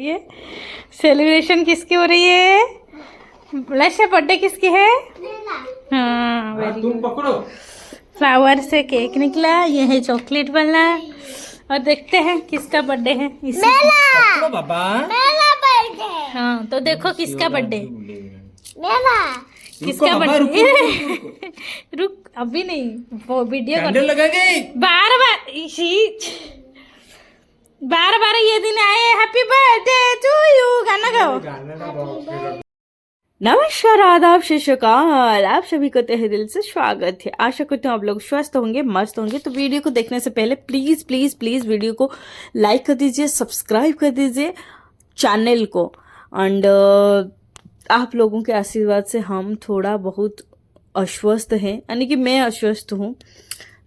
रही है। सेलिब्रेशन किसकी हो रही है? लक्ष्य बर्थडे किसकी है? हाँ वेरी तुम गुड। पकड़ो। फ्लावर से केक निकला, ये है चॉकलेट वाला। और देखते हैं किसका बर्थडे है इसी पकड़ो बाबा। मेरा बर्थडे है। हाँ तो देखो किसका बर्थडे, मेरा किसका बाबा, रुको, बर्थडे। रुको, रुको। रुक अभी नहीं, वो वीडियो कैंडल लगाएंगे। बार बार बार बार ये दिन आए, हैप्पी बर्थडे टू यू गाना गाओ। नमस्कार, आदाब, सत श्री अकाल। आप सभी को तहे दिल से स्वागत है। आशा करती हूँ आप लोग स्वस्थ होंगे, मस्त होंगे। तो वीडियो को देखने से पहले प्लीज़ प्लीज़ प्लीज़ वीडियो को लाइक कर दीजिए, सब्सक्राइब कर दीजिए चैनल को। एंड आप लोगों के आशीर्वाद से हम थोड़ा बहुत अस्वस्थ हैं, यानी कि मैं अस्वस्थ हूँ।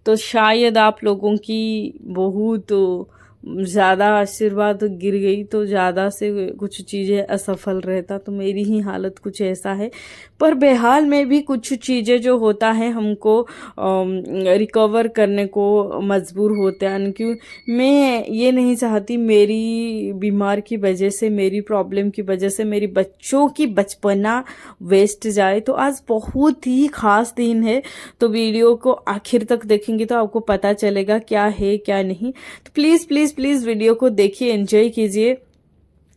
तो शायद आप लोगों की बहुत ज़्यादा आशीर्वाद गिर गई तो ज़्यादा से कुछ चीज़ें असफल रहता, तो मेरी ही हालत कुछ ऐसा है। पर बेहाल में भी कुछ चीज़ें जो होता है हमको रिकवर करने को मजबूर होते हैं। क्योंकि मैं ये नहीं चाहती मेरी बीमार की वजह से, मेरी प्रॉब्लम की वजह से मेरी बच्चों की बचपना वेस्ट जाए। तो आज बहुत ही ख़ास दिन है, तो वीडियो को आखिर तक देखेंगे तो आपको पता चलेगा क्या है क्या नहीं। तो प्लीज़ प्लीज़ प्लीज़ वीडियो को देखिए, एंजॉय कीजिए।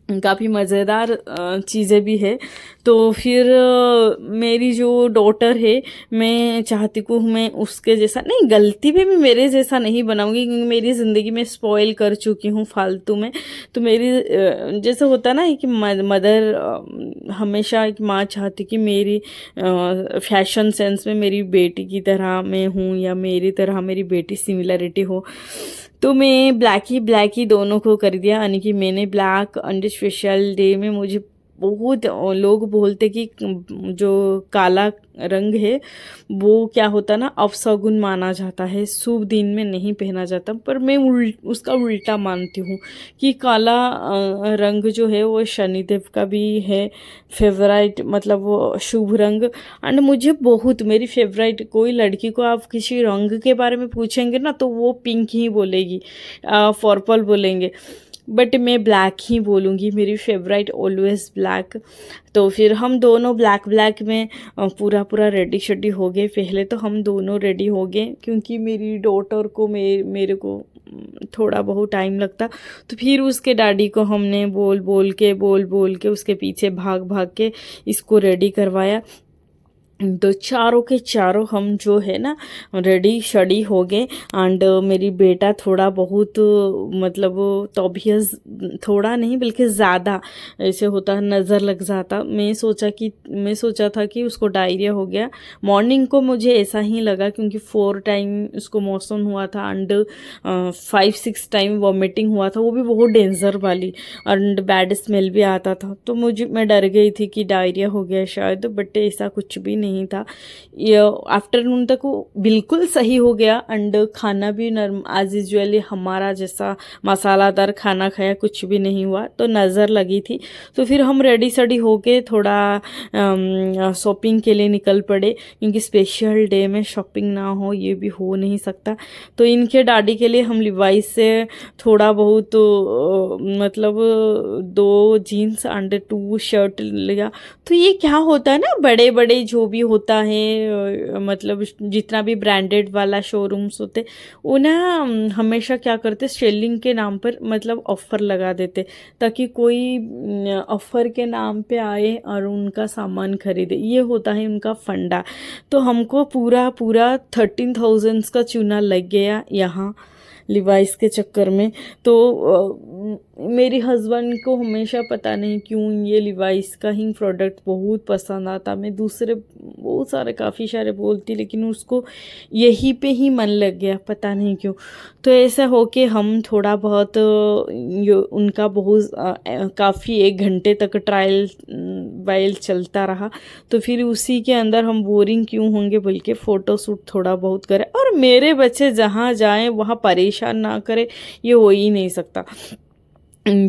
काफ़ी मज़ेदार चीज़ें भी है। तो फिर मेरी जो डॉटर है, मैं चाहती हूँ मैं उसके जैसा नहीं, गलती भी मैं मेरे जैसा नहीं बनाऊंगी, क्योंकि मेरी ज़िंदगी में स्पॉइल कर चुकी हूँ फालतू में। तो मेरी जैसे होता ना कि मदर हमेशा एक माँ चाहती कि मेरी फैशन सेंस में मेरी बेटी की तरह मैं हूँ, या मेरी तरह मेरी बेटी सिमिलरिटी हो। तो मैं ब्लैक ही दोनों को कर दिया, यानी कि मैंने ब्लैक एंड स्पेशल डे में मुझे बहुत लोग बोलते कि जो काला रंग है वो क्या होता ना, अपशगुन माना जाता है, शुभ दिन में नहीं पहना जाता। पर मैं उसका उल्टा मानती हूँ कि काला रंग जो है वो शनिदेव का भी है फेवरेट, मतलब वो शुभ रंग। एंड मुझे बहुत, मेरी फेवरेट, कोई लड़की को आप किसी रंग के बारे में पूछेंगे ना तो वो पिंक ही बोलेगी, पर्पल बोलेंगे, बट मैं ब्लैक ही बोलूँगी। मेरी फेवरेट ऑलवेज ब्लैक। तो फिर हम दोनों ब्लैक में पूरा रेडी शेडी हो गए। पहले तो हम दोनों रेडी हो गए, क्योंकि मेरी डॉटर को मेरे को थोड़ा बहुत टाइम लगता। तो फिर उसके डैडी को हमने बोल के उसके पीछे भाग के इसको रेडी करवाया। तो चारों के चारों हम जो है ना रेडी शडी हो गए। एंड मेरी बेटा थोड़ा बहुत मतलब तबीयत थोड़ा नहीं बल्कि ज़्यादा ऐसे होता है, नज़र लग जाता। मैं सोचा था कि उसको डायरिया हो गया। मॉर्निंग को मुझे ऐसा ही लगा, क्योंकि 4 टाइम उसको मौसम हुआ था एंड 5-6 टाइम वॉमिटिंग हुआ था, वो भी बहुत डेंजर वाली, एंड बैड स्मेल भी आता था। तो मैं डर गई थी कि डायरिया हो गया शायद, बट ऐसा कुछ भी नहीं था। ये आफ्टरनून तक वो बिल्कुल सही हो गया। एंड खाना भी नर्म एज यूजुअली हमारा जैसा मसालादार खाना खाया, कुछ भी नहीं हुआ। तो नज़र लगी थी। तो फिर हम रेडी सेडी होके थोड़ा शॉपिंग के लिए निकल पड़े, क्योंकि स्पेशल डे में शॉपिंग ना हो ये भी हो नहीं सकता। तो इनके डैडी के लिए हम लिवाइस से थोड़ा बहुत मतलब 2 जीन्स एंड 2 शर्ट लिया। तो ये क्या होता है ना, बड़े बड़े जो भी होता है, मतलब जितना भी ब्रांडेड वाला शोरूम्स होते, वो ना हमेशा क्या करते, सेलिंग के नाम पर मतलब ऑफ़र लगा देते, ताकि कोई ऑफ़र के नाम पे आए और उनका सामान खरीदे। ये होता है उनका फंडा। तो हमको पूरा 13,000 का चूना लग गया यहाँ लिवाइस के चक्कर में। तो मेरे हस्बैंड को हमेशा पता नहीं क्यों ये लिवाइस का ही प्रोडक्ट बहुत पसंद आता। मैं दूसरे बहुत सारे काफ़ी सारे बोलती, लेकिन उसको यहीं पे ही मन लग गया, पता नहीं क्यों। तो ऐसा हो के हम थोड़ा बहुत उनका बहुत काफ़ी 1 घंटे तक ट्रायल वायल चलता रहा। तो फिर उसी के अंदर हम बोरिंग क्यों होंगे बोल के फ़ोटो शूट थोड़ा बहुत करें। और मेरे बच्चे जहाँ जाएं वहाँ परेशान ना करें, ये हो ही नहीं सकता।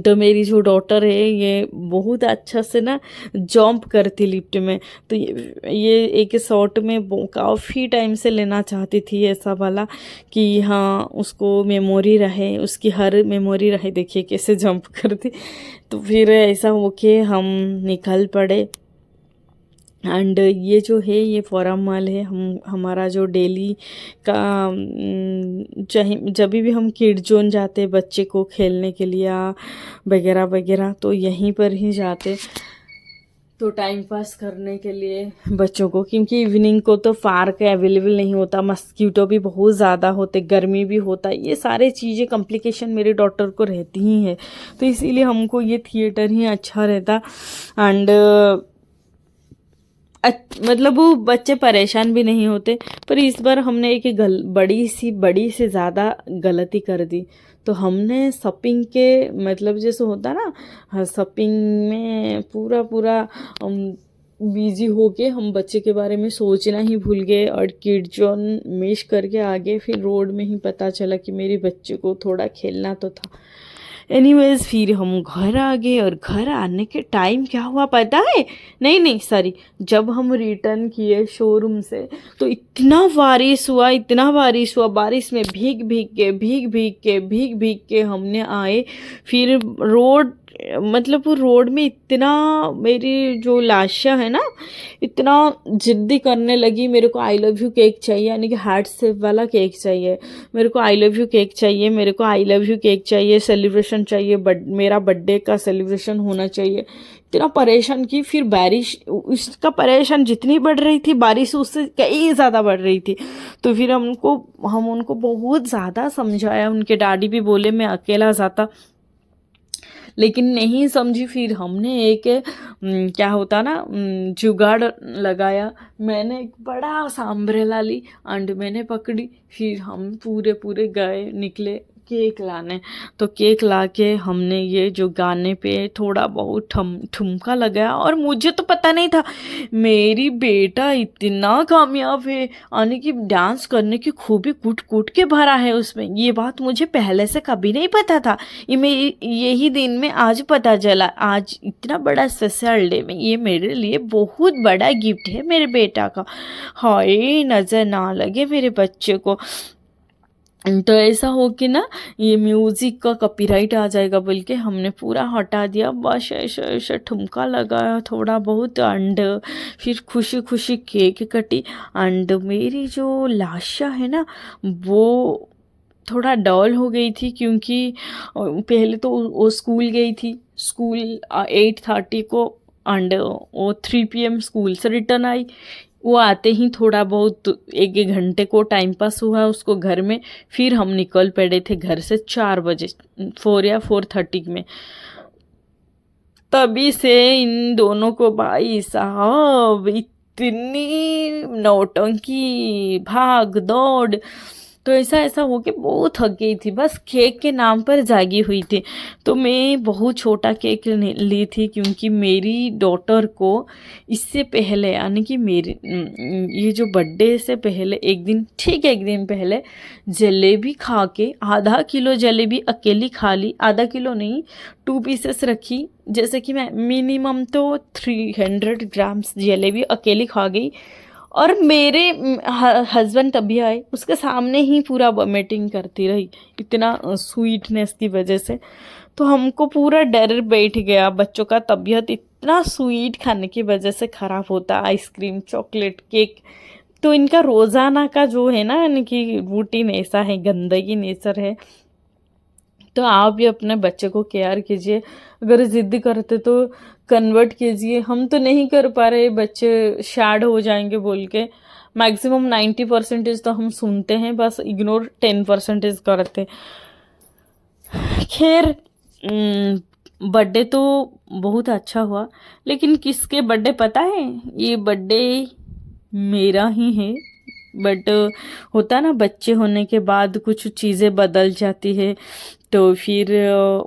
तो मेरी जो डॉटर है ये बहुत अच्छा से ना जंप करती लिफ्ट में। तो ये एक शॉर्ट में काफ़ी टाइम से लेना चाहती थी ऐसा वाला कि हाँ उसको मेमोरी रहे, उसकी हर मेमोरी रहे, देखिए कैसे जंप करती। तो फिर ऐसा हो के हम निकल पड़े। एंड ये जो है ये फोरम मॉल है, हमारा जो डेली का चाहे जब भी हम किड जोन जाते बच्चे को खेलने के लिए वगैरह वगैरह, तो यहीं पर ही जाते तो टाइम पास करने के लिए बच्चों को, क्योंकि इवनिंग को तो पार्क अवेलेबल नहीं होता, मस्कीटो भी बहुत ज़्यादा होते, गर्मी भी होता, ये सारे चीज़ें कॉम्प्लिकेशन मेरे डॉटर को रहती ही है। तो इसीलिए हमको ये थिएटर ही अच्छा रहता। एंड मतलब वो बच्चे परेशान भी नहीं होते। पर इस बार हमने एक बड़ी से ज़्यादा गलती कर दी। तो हमने शॉपिंग के मतलब जैसे होता ना, शॉपिंग में पूरा बिजी हो के हम बच्चे के बारे में सोचना ही भूल गए और किड जोन मिस करके आगे फिर रोड में ही पता चला कि मेरे बच्चे को थोड़ा खेलना तो था। एनीवेज फिर हम घर आ गए और घर आने के टाइम क्या हुआ पता है? नहीं सॉरी, जब हम रिटर्न किए शोरूम से तो इतना बारिश हुआ, बारिश में भीग के हमने आए। फिर मतलब वो रोड में इतना मेरी जो लाशा है ना इतना जिद्दी करने लगी, मेरे को आई लव यू केक चाहिए, यानी कि हार्ट शेप वाला केक चाहिए, मेरे को आई लव यू केक चाहिए, मेरे को आई लव यू केक चाहिए, सेलिब्रेशन चाहिए, मेरा बर्थडे का सेलिब्रेशन होना चाहिए। इतना परेशान की। फिर बारिश उसका परेशान जितनी बढ़ रही थी, बारिश उससे कई ज़्यादा बढ़ रही थी। तो फिर हम उनको बहुत ज़्यादा समझाया, उनके डैडी भी बोले मैं अकेला जाता, लेकिन नहीं समझी। फिर हमने एक क्या होता ना जुगाड़ लगाया, मैंने एक बड़ा सा अम्ब्रेला ली एंड मैंने पकड़ी, फिर हम पूरे गए निकले केक लाने। तो केक लाके हमने ये जो गाने पे थोड़ा बहुत ठुमका लगाया। और मुझे तो पता नहीं था मेरी बेटा इतना कामयाब है, यानी कि डांस करने की खूबी कूट के भरा है उसमें। ये बात मुझे पहले से कभी नहीं पता था, यही दिन में आज पता चला। आज इतना बड़ा स्पेशल डे में ये मेरे लिए बहुत बड़ा गिफ्ट है मेरे बेटा का। हाय नज़र ना लगे मेरे बच्चे को। तो ऐसा हो कि ना ये म्यूज़िक का कॉपीराइट आ जाएगा बोल के हमने पूरा हटा दिया। बस ऐसा ठुमका लगाया थोड़ा बहुत एंड फिर खुशी केक कटी। एंड मेरी जो लाशा है ना वो थोड़ा डल हो गई थी, क्योंकि पहले तो वो स्कूल गई थी, स्कूल 8:30 को एंड वो 3 PM स्कूल से रिटर्न आई। वो आते ही थोड़ा बहुत एक घंटे को टाइम पास हुआ उसको घर में। फिर हम निकल पड़े थे घर से 4 बजे, 4 या 4:30 में। तभी से इन दोनों को भाई साहब इतनी नौटंकी भाग दौड़, तो ऐसा हो के बहुत थक गई थी, बस केक के नाम पर जागी हुई थी। तो मैं बहुत छोटा केक ली थी, क्योंकि मेरी डॉटर को इससे पहले यानी कि मेरी ये जो बर्थडे से पहले एक दिन पहले जलेबी खा के आधा किलो जलेबी अकेली खा ली। आधा किलो नहीं, 2 पीसेस रखी, जैसे कि मैं मिनिमम तो 300 ग्राम्स जलेबी अकेली खा गई। और मेरे हस्बैंड तभी आए, उसके सामने ही पूरा वॉमिटिंग करती रही इतना स्वीटनेस की वजह से। तो हमको पूरा डर बैठ गया, बच्चों का तबीयत इतना स्वीट खाने की वजह से ख़राब होता, आइसक्रीम चॉकलेट केक। तो इनका रोज़ाना का जो है ना इनकी रूटीन ऐसा है, गंदगी नेचर है। तो आप भी अपने बच्चे को केयर कीजिए, अगर ज़िद्द करते तो कन्वर्ट कीजिए। हम तो नहीं कर पा रहे, बच्चे शैड हो जाएंगे बोल के मैक्सिमम 90% तो हम सुनते हैं, बस इग्नोर 10% करते। खैर बर्थडे तो बहुत अच्छा हुआ, लेकिन किसके बर्थडे पता है? ये बर्थडे मेरा ही है। बट होता ना बच्चे होने के बाद कुछ चीज़ें बदल जाती है। तो फिर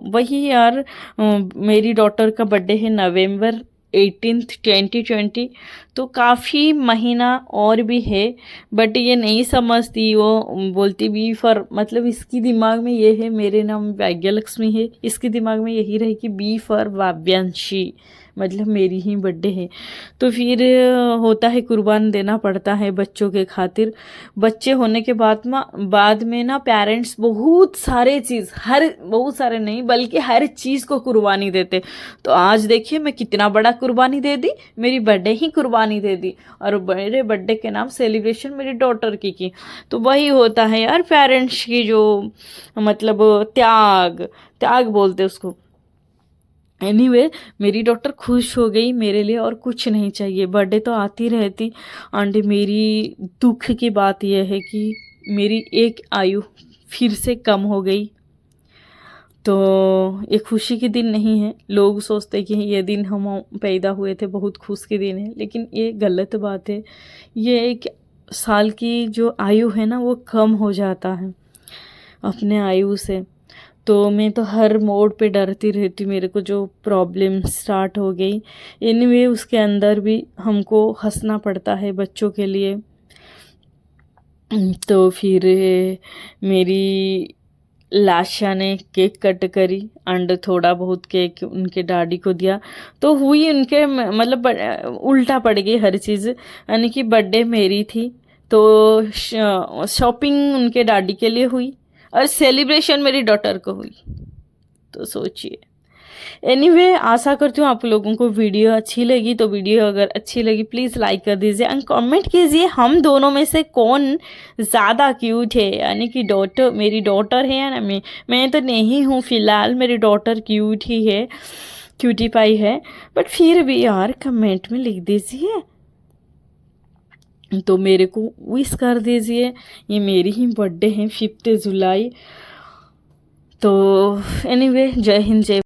वही यार, मेरी डॉटर का बर्थडे है नवंबर 18th 2020, तो काफ़ी महीना और भी है, बट ये नहीं समझती। वो बोलती बी फॉर, मतलब इसकी दिमाग में ये है मेरे नाम भाग्यलक्ष्मी है, इसके दिमाग में यही रहे कि बी फॉर वाव्यांशी, मतलब मेरी ही बर्थडे है। तो फिर होता है कुर्बान देना पड़ता है बच्चों के खातिर। बच्चे होने के बाद में ना पेरेंट्स बहुत सारे चीज़, बहुत सारे नहीं बल्कि हर चीज़ को कुर्बानी देते। तो आज देखिए मैं कितना बड़ा कुर्बानी दे दी, मेरी बर्थडे ही कुर्बानी दे दी, और मेरे बर्थडे के नाम सेलिब्रेशन मेरी डॉटर की। तो वही होता है यार पेरेंट्स की जो मतलब त्याग बोलते उसको। एनीवे मेरी डॉटर खुश हो गई, मेरे लिए और कुछ नहीं चाहिए। बर्थडे तो आती रहती। एंड मेरी दुख की बात यह है कि मेरी एक आयु फिर से कम हो गई। तो ये खुशी के दिन नहीं है। लोग सोचते कि ये दिन हम पैदा हुए थे बहुत खुश के दिन है, लेकिन ये गलत बात है। ये एक साल की जो आयु है ना वो कम हो जाता है अपने आयु से। तो मैं तो हर मोड पे डरती रहती, मेरे को जो प्रॉब्लम स्टार्ट हो गई। एनीवे उसके अंदर भी हमको हंसना पड़ता है बच्चों के लिए। तो फिर मेरी लाशा ने केक कट करी एंड थोड़ा बहुत केक उनके डैडी को दिया। तो हुई उनके मतलब उल्टा पड़ गई हर चीज़, यानी कि बर्थडे मेरी थी तो शॉपिंग उनके डैडी के लिए हुई और सेलिब्रेशन मेरी डॉटर को हुई। तो सोचिए। एनीवे आशा करती हूँ आप लोगों को वीडियो अच्छी लगी। तो वीडियो अगर अच्छी लगी प्लीज़ लाइक कर दीजिए एंड कमेंट कीजिए हम दोनों में से कौन ज़्यादा क्यूट है, यानी कि मेरी डॉटर है या ना मैं तो नहीं हूँ फ़िलहाल, मेरी डॉटर क्यूट ही है, क्यूटी पाई है। बट फिर भी यार कमेंट में लिख दीजिए, तो मेरे को विश कर दीजिए। ये मेरी ही बर्थडे है 5 जुलाई। तो एनीवे जय हिंद जय